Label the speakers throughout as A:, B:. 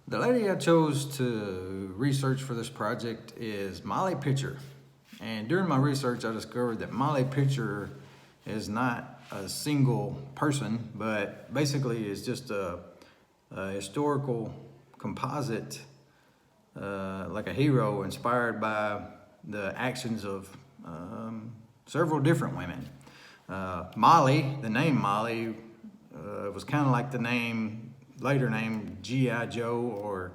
A: The lady I chose to research for this project is Molly Pitcher. And during my research, I discovered that Molly Pitcher is not a single person, but basically is just a historical composite, like a hero inspired by the actions of several different women. Molly, the name Molly, was kind of like the later name G.I. Joe or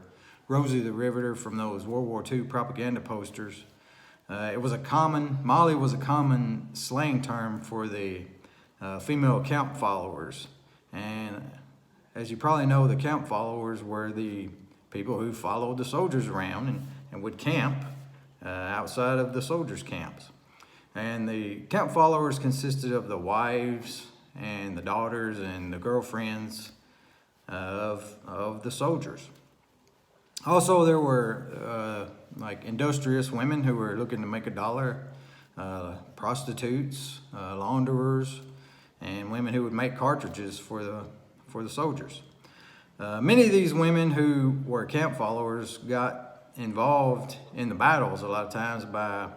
A: Rosie the Riveter from those World War II propaganda posters. Molly was a common slang term for the female camp followers. And as you probably know, the camp followers were the people who followed the soldiers around and would camp outside of the soldiers' camps. And the camp followers consisted of the wives and the daughters and the girlfriends of the soldiers. Also, there were like industrious women who were looking to make a dollar, prostitutes, launderers, and women who would make cartridges for the soldiers. Many of these women who were camp followers got involved in the battles a lot of times by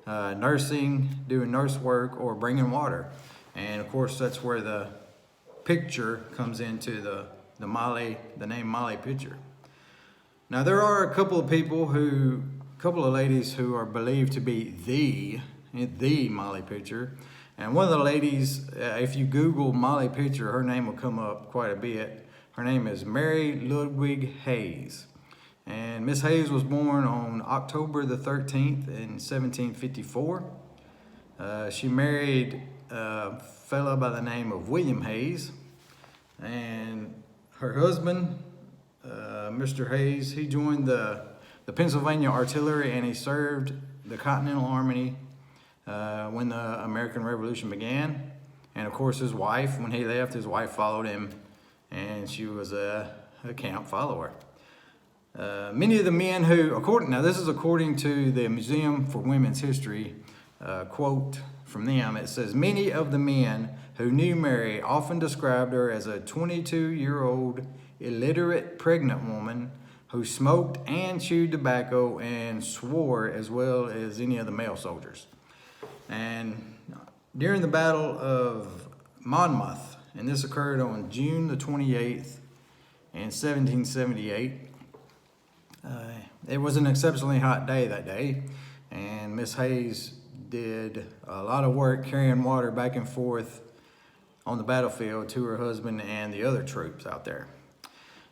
A: nursing, doing nurse work, or bringing water. And of course, that's where the picture comes into the name Molly Pitcher. Now, there are a couple of ladies who are believed to be the Molly Pitcher. And one of the ladies, if you Google Molly Pitcher, her name will come up quite a bit. Her name is Mary Ludwig Hayes. And Miss Hayes was born on October the 13th in 1754. She married a fellow by the name of William Hayes. And her husband, Mr. Hayes, he joined the Pennsylvania Artillery, and he served the Continental Army when the American Revolution began. And of course, his wife, when he left, his wife followed him, and she was a camp follower. Many of the men this is according to the Museum for Women's History, quote from them. It says, many of the men who knew Mary often described her as a 22-year-old illiterate pregnant woman who smoked and chewed tobacco and swore as well as any of the male soldiers. And during the Battle of Monmouth, and this occurred on June the 28th in 1778, it was an exceptionally hot day that day, and Miss Hayes did a lot of work carrying water back and forth on the battlefield to her husband and the other troops out there.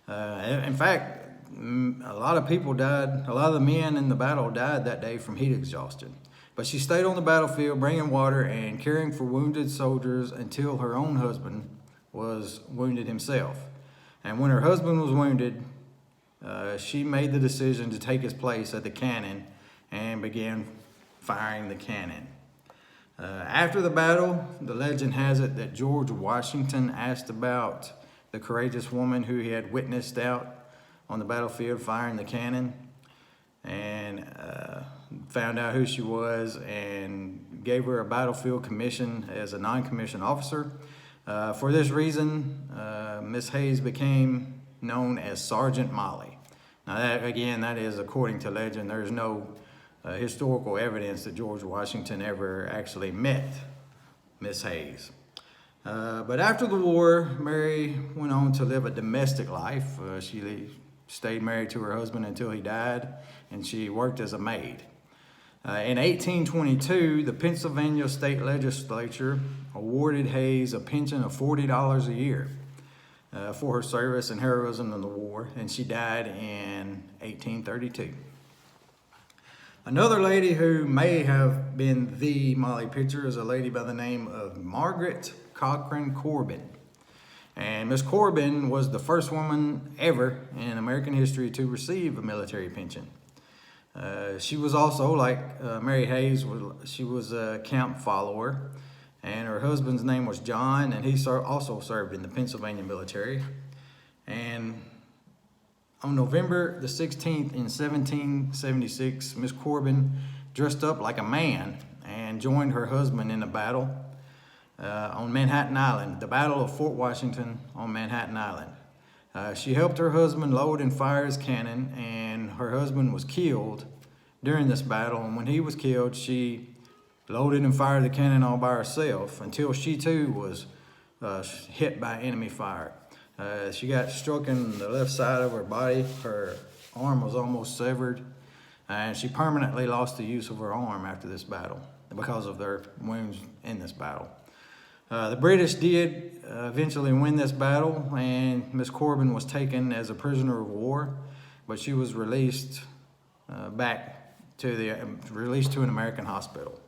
A: In fact, a lot of people died. A lot of the men in the battle died that day from heat exhaustion. But she stayed on the battlefield bringing water and caring for wounded soldiers until her own husband was wounded himself. And when her husband was wounded, she made the decision to take his place at the cannon and began firing the cannon. After the battle, the legend has it that George Washington asked about the courageous woman who he had witnessed out on the battlefield firing the cannon, and found out who she was and gave her a battlefield commission as a non-commissioned officer. For this reason, Miss Hayes became known as Sergeant Molly. Now that is according to legend. There's no historical evidence that George Washington ever actually met Miss Hayes. But after the war, Mary went on to live a domestic life. She stayed married to her husband until he died, and she worked as a maid. In 1822, the Pennsylvania State Legislature awarded Hayes a pension of $40 a year for her service and heroism in the war, and she died in 1832. Another lady who may have been the Molly Pitcher is a lady by the name of Margaret Cochran Corbin. And Miss Corbin was the first woman ever in American history to receive a military pension. She was also, like Mary Hayes, she was a camp follower, and her husband's name was John, and he also served in the Pennsylvania military. And on November the 16th in 1776, Miss Corbin dressed up like a man and joined her husband in a battle on Manhattan Island, the Battle of Fort Washington on Manhattan Island. She helped her husband load and fire his cannon, and her husband was killed during this battle. And when he was killed, she loaded and fired the cannon all by herself until she too was hit by enemy fire. She got struck in the left side of her body. Her arm was almost severed, and she permanently lost the use of her arm after this battle because of their wounds in this battle. The British did eventually win this battle, and Miss Corbin was taken as a prisoner of war, but she was released released to an American hospital.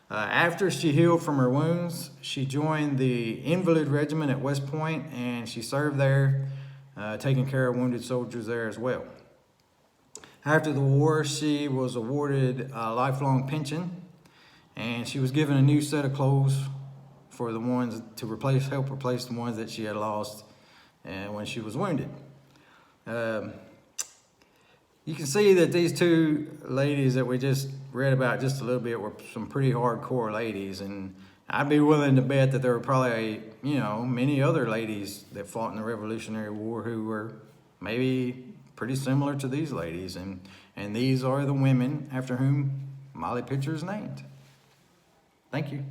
A: After she healed from her wounds, she joined the Invalid Regiment at West Point, and she served there, taking care of wounded soldiers there as well. After the war, she was awarded a lifelong pension, and she was given a new set of clothes for the ones to help replace the ones that she had lost when she was wounded. You can see that these two ladies that we just read about just a little bit were some pretty hardcore ladies, and I'd be willing to bet that there were probably, many other ladies that fought in the Revolutionary War who were maybe pretty similar to these ladies, and these are the women after whom Molly Pitcher is named. Thank you.